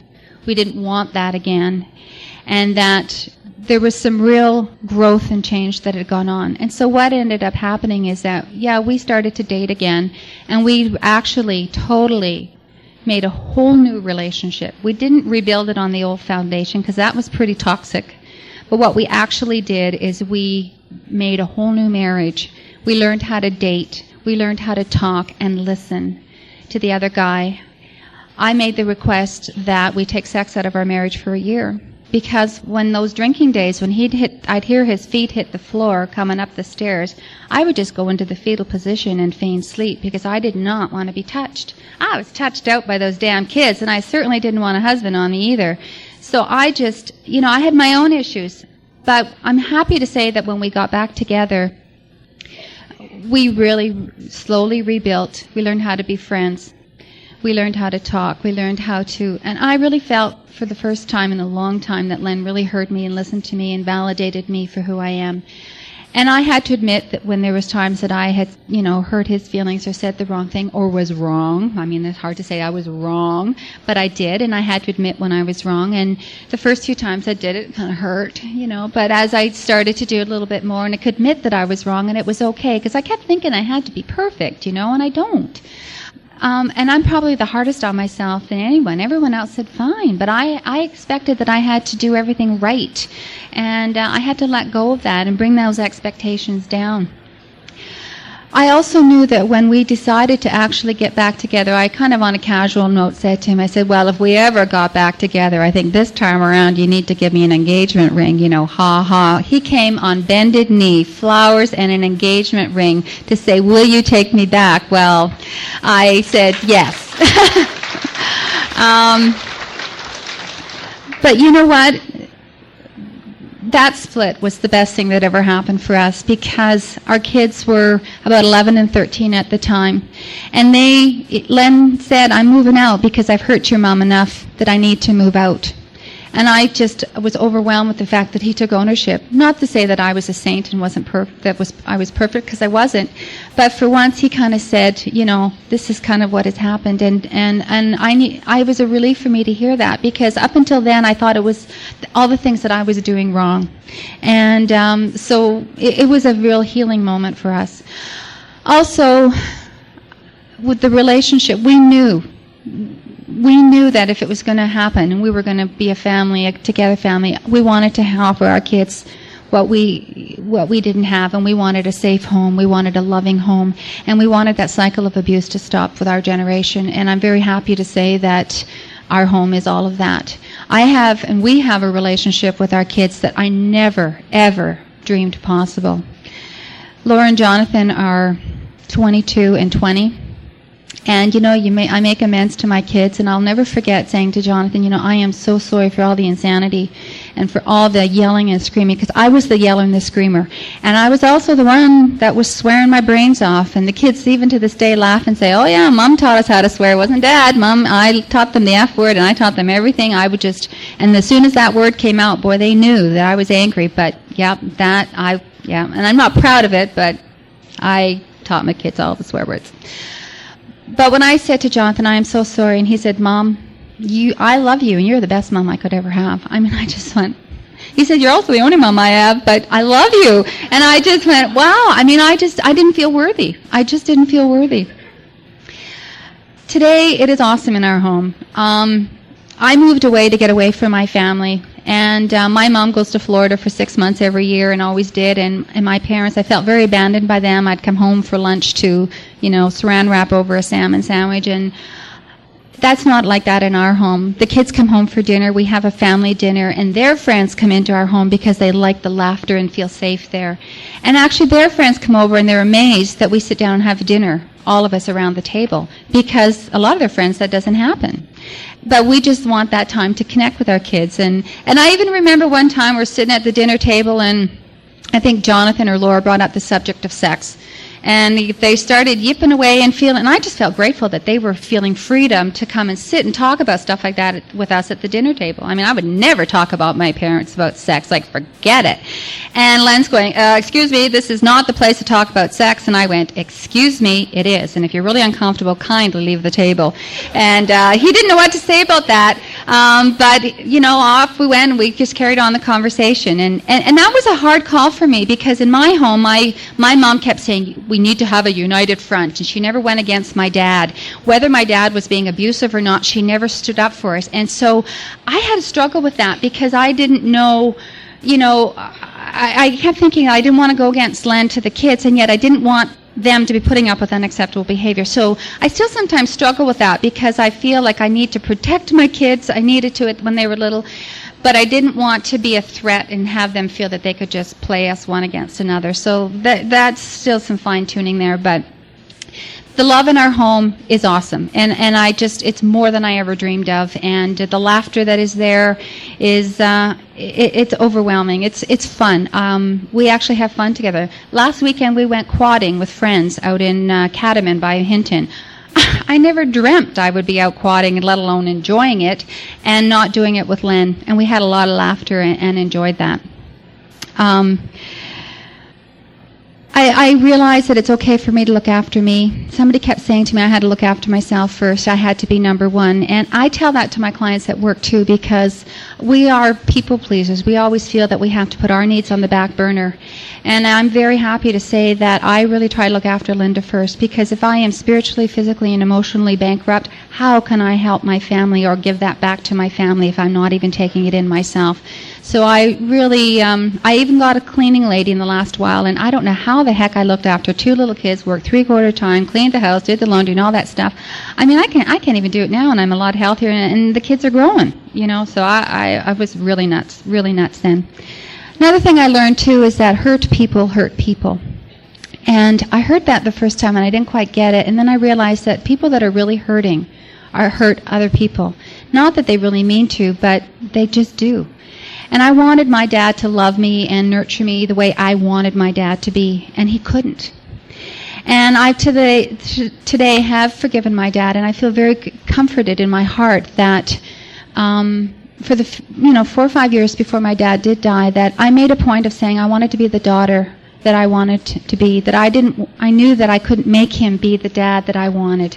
We didn't want that again. And that there was some real growth and change that had gone on. And so what ended up happening is that, we started to date again, and we actually totally made a whole new relationship. We didn't rebuild it on the old foundation, because that was pretty toxic. But what we actually did is we made a whole new marriage. We learned how to date. We learned how to talk and listen to the other guy. I made the request that we take sex out of our marriage for a year. Because when those drinking days, when I'd hear his feet hit the floor coming up the stairs, I would just go into the fetal position and feign sleep, because I did not want to be touched. I was touched out by those damn kids, and I certainly didn't want a husband on me either. So I just, I had my own issues. But I'm happy to say that when we got back together, we really slowly rebuilt. We learned how to be friends. We learned how to talk. We learned how to, and I really felt for the first time in a long time that Len really heard me and listened to me and validated me for who I am. And I had to admit that when there was times that I had, hurt his feelings or said the wrong thing or was wrong. I mean, it's hard to say I was wrong, but I did, and I had to admit when I was wrong. And the first few times I did it kind of hurt, but as I started to do it a little bit more and I could admit that I was wrong and it was okay, because I kept thinking I had to be perfect, and I don't. And I'm probably the hardest on myself than anyone. Everyone else said fine, but I expected that I had to do everything right. And I had to let go of that and bring those expectations down. I also knew that when we decided to actually get back together, I kind of on a casual note said to him, I said, well, if we ever got back together, I think this time around you need to give me an engagement ring, ha ha. He came on bended knee, flowers and an engagement ring to say, will you take me back? Well, I said yes. But you know what? That split was the best thing that ever happened for us, because our kids were about 11 and 13 at the time. And Len said, I'm moving out because I've hurt your mom enough that I need to move out. And I just was overwhelmed with the fact that he took ownership. Not to say that I was a saint and wasn't perfect, I was perfect, because I wasn't. But for once he kind of said, this is kind of what has happened. And I was a relief for me to hear that, because up until then I thought it was all the things that I was doing wrong. And so it was a real healing moment for us. Also, with the relationship, we knew that if it was going to happen and we were going to be a family, a together family, we wanted to offer our kids what we didn't have, and we wanted a safe home, we wanted a loving home, and we wanted that cycle of abuse to stop with our generation. And I'm very happy to say that our home is all of that. We have a relationship with our kids that I never, ever dreamed possible. Laura and Jonathan are 22 and 20. And, I make amends to my kids, and I'll never forget saying to Jonathan, I am so sorry for all the insanity and for all the yelling and screaming, because I was the yeller and the screamer. And I was also the one that was swearing my brains off. And the kids, even to this day, laugh and say, oh, yeah, Mom taught us how to swear. It wasn't Dad. Mom, I taught them the F word, and I taught them everything. And as soon as that word came out, boy, they knew that I was angry. But, and I'm not proud of it, but I taught my kids all the swear words. But when I said to Jonathan, I am so sorry, and he said, Mom, I love you, and you're the best mom I could ever have. I mean, I just went, he said, you're also the only mom I have, but I love you. And I just went, wow. I mean, I didn't feel worthy. I just didn't feel worthy. Today, it is awesome in our home. I moved away to get away from my family. And my mom goes to Florida for 6 months every year, and always did. And my parents, I felt very abandoned by them. I'd come home for lunch to, saran wrap over a salmon sandwich. And that's not like that in our home. The kids come home for dinner. We have a family dinner, and their friends come into our home because they like the laughter and feel safe there. And actually, their friends come over, and they're amazed that we sit down and have dinner, all of us around the table, because a lot of their friends, that doesn't happen. But we just want that time to connect with our kids. And I even remember one time we're sitting at the dinner table, and I think Jonathan or Laura brought up the subject of sex. And they started yipping away and and I just felt grateful that they were feeling freedom to come and sit and talk about stuff like that with us at the dinner table. I mean, I would never talk about my parents about sex, forget it. And Len's going, excuse me, this is not the place to talk about sex. And I went, excuse me, it is. And if you're really uncomfortable, kindly leave the table. And he didn't know what to say about that. But, off we went, and we just carried on the conversation. And that was a hard call for me, because in my home, my mom kept saying, we need to have a united front. And she never went against my dad. Whether my dad was being abusive or not, she never stood up for us. And so I had to struggle with that, because I didn't know, I kept thinking I didn't want to go against Len to the kids, and yet I didn't want them to be putting up with unacceptable behavior. So I still sometimes struggle with that, because I feel like I need to protect my kids. I needed to when they were little. But I didn't want to be a threat and have them feel that they could just play us one against another. So that's still some fine-tuning there. But the love in our home is awesome. And it's more than I ever dreamed of. And the laughter that is there is, it's overwhelming. It's fun. We actually have fun together. Last weekend we went quadding with friends out in Catamount by Hinton. I never dreamt I would be out quadding, let alone enjoying it, and not doing it with Len. And we had a lot of laughter and enjoyed that. I realized that it's okay for me to look after me. Somebody kept saying to me I had to look after myself first. I had to be number one. And I tell that to my clients at work too, because we are people pleasers. We always feel that we have to put our needs on the back burner. And I'm very happy to say that I really try to look after Lynda first, because if I am spiritually, physically, and emotionally bankrupt, how can I help my family or give that back to my family if I'm not even taking it in myself? So I really, I even got a cleaning lady in the last while, and I don't know how the heck I looked after 2 little kids, worked 3/4 time, cleaned the house, did the laundry, and all that stuff. I mean, I can't even do it now, and I'm a lot healthier, and the kids are growing, you know. So I was really nuts then. Another thing I learned too is that hurt people hurt people. And I heard that the first time, and I didn't quite get it. And then I realized that people that are really hurting hurt other people. Not that they really mean to, but they just do. And I wanted my dad to love me and nurture me the way I wanted my dad to be, and he couldn't. And I today have forgiven my dad, and I feel very comforted in my heart that for the 4 or 5 years before my dad did die, that I made a point of saying I wanted to be the daughter that I wanted to be, that I knew that I couldn't make him be the dad that I wanted,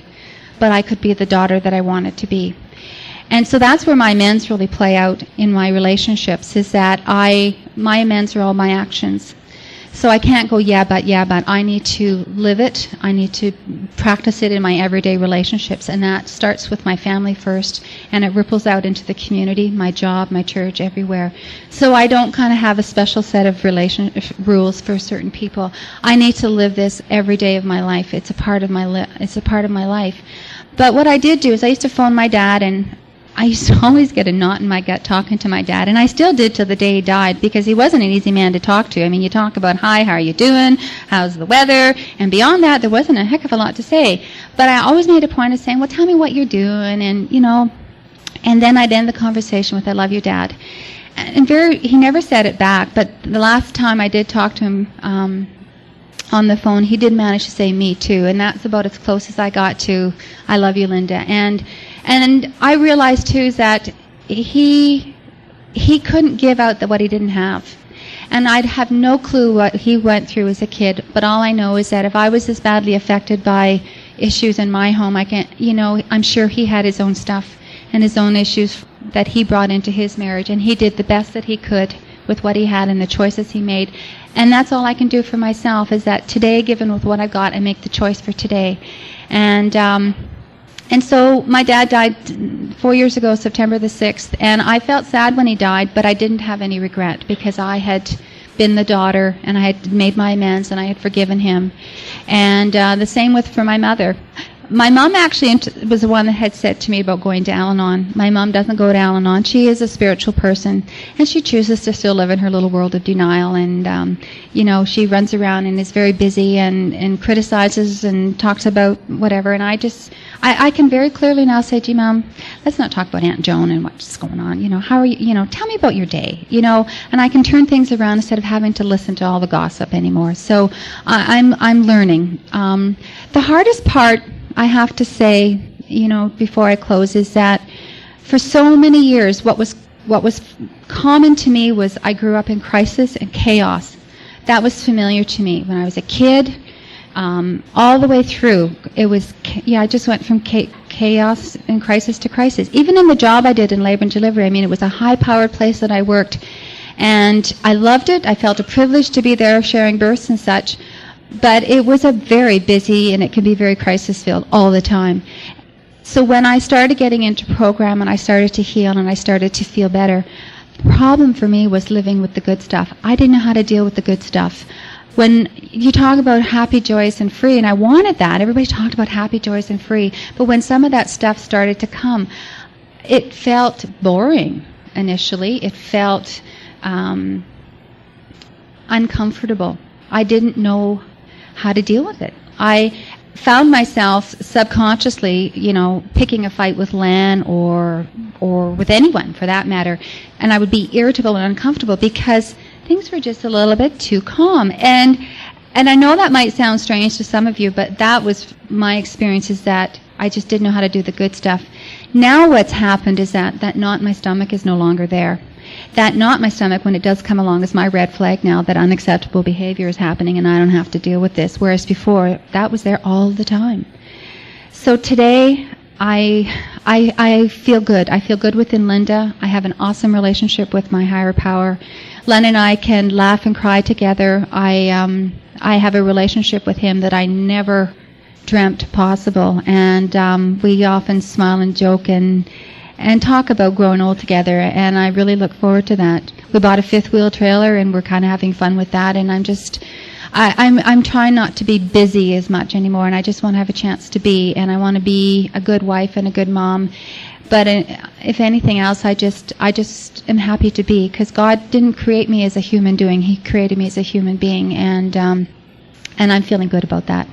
but I could be the daughter that I wanted to be. And so that's where my amends really play out in my relationships, is that my amends are all my actions. So I can't go, yeah, but I need to live it. I need to practice it in my everyday relationships. And that starts with my family first, and it ripples out into the community, my job, my church, everywhere. So I don't kind of have a special set of rules for certain people. I need to live this every day of my life. It's a part of my life. But what I did do is I used to phone my dad, and I used to always get a knot in my gut talking to my dad, and I still did till the day he died, because he wasn't an easy man to talk to. I mean, you talk about, hi, how are you doing? How's the weather? And beyond that, there wasn't a heck of a lot to say. But I always made a point of saying, well, tell me what you're doing, and, and then I'd end the conversation with, I love you, Dad. And he never said it back, but the last time I did talk to him on the phone, he did manage to say me too, and that's about as close as I got to, I love you, Lynda. And I realized too is that he couldn't give out what he didn't have. And I'd have no clue what he went through as a kid, but all I know is that if I was this badly affected by issues in my home, I'm sure he had his own stuff and his own issues that he brought into his marriage, and he did the best that he could with what he had and the choices he made. And that's all I can do for myself, is that today, given with what I've got, I make the choice for today. And so my dad died 4 years ago, September the 6th, and I felt sad when he died, but I didn't have any regret, because I had been the daughter, and I had made my amends, and I had forgiven him. And the same for my mother. My mom actually was the one that had said to me about going to Al-Anon. My mom doesn't go to Al-Anon. She is a spiritual person, and she chooses to still live in her little world of denial. And, she runs around and is very busy and criticizes and talks about whatever. And I can very clearly now say, gee, Mom, let's not talk about Aunt Joan and what's going on. How are you? Tell me about your day. And I can turn things around instead of having to listen to all the gossip anymore. So I'm learning. The hardest part, I have to say, before I close, is that for so many years, what was common to me was I grew up in crisis and chaos. That was familiar to me when I was a kid. All the way through, I just went from chaos and crisis to crisis. Even in the job I did in labor and delivery, it was a high-powered place that I worked, and I loved it. I felt a privilege to be there sharing births and such, but it was a very busy, and it can be very crisis-filled all the time. So when I started getting into program, and I started to heal, and I started to feel better, the problem for me was living with the good stuff. I didn't know how to deal with the good stuff. When you talk about happy, joyous, and free, and I wanted that, everybody talked about happy, joyous, and free, but when some of that stuff started to come, it felt boring initially. It felt uncomfortable. I didn't know how to deal with it. I found myself subconsciously, picking a fight with Lan or with anyone for that matter, and I would be irritable and uncomfortable because things were just a little bit too calm. And I know that might sound strange to some of you, but that was my experience, is that I just didn't know how to do the good stuff. Now what's happened is that knot in my stomach is no longer there. That knot in my stomach, when it does come along, is my red flag now that unacceptable behavior is happening and I don't have to deal with this, whereas before, that was there all the time. So today, I feel good. I feel good within Lynda. I have an awesome relationship with my higher power. Len and I can laugh and cry together. I have a relationship with him that I never dreamt possible, and we often smile and joke and talk about growing old together, and I really look forward to that. We bought a fifth wheel trailer, and we're kind of having fun with that, and I'm trying not to be busy as much anymore, and I just want to have a chance to be, and I want to be a good wife and a good mom. But if anything else, I just am happy to be, because God didn't create me as a human doing. He created me as a human being, and I'm feeling good about that.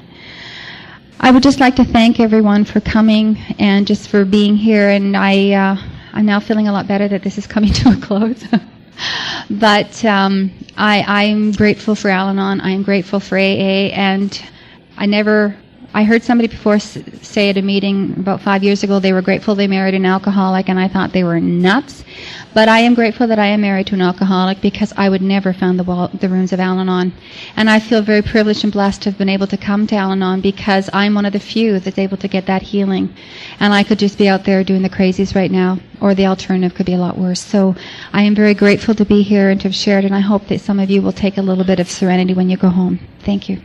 I would just like to thank everyone for coming and just for being here, and I'm now feeling a lot better that this is coming to a close. But I'm grateful for Al-Anon. I'm grateful for AA, and I heard somebody before say at a meeting about 5 years ago they were grateful they married an alcoholic, and I thought they were nuts. But I am grateful that I am married to an alcoholic, because I would never found the rooms of Al-Anon. And I feel very privileged and blessed to have been able to come to Al-Anon, because I'm one of the few that's able to get that healing. And I could just be out there doing the crazies right now, or the alternative could be a lot worse. So I am very grateful to be here and to have shared, and I hope that some of you will take a little bit of serenity when you go home. Thank you.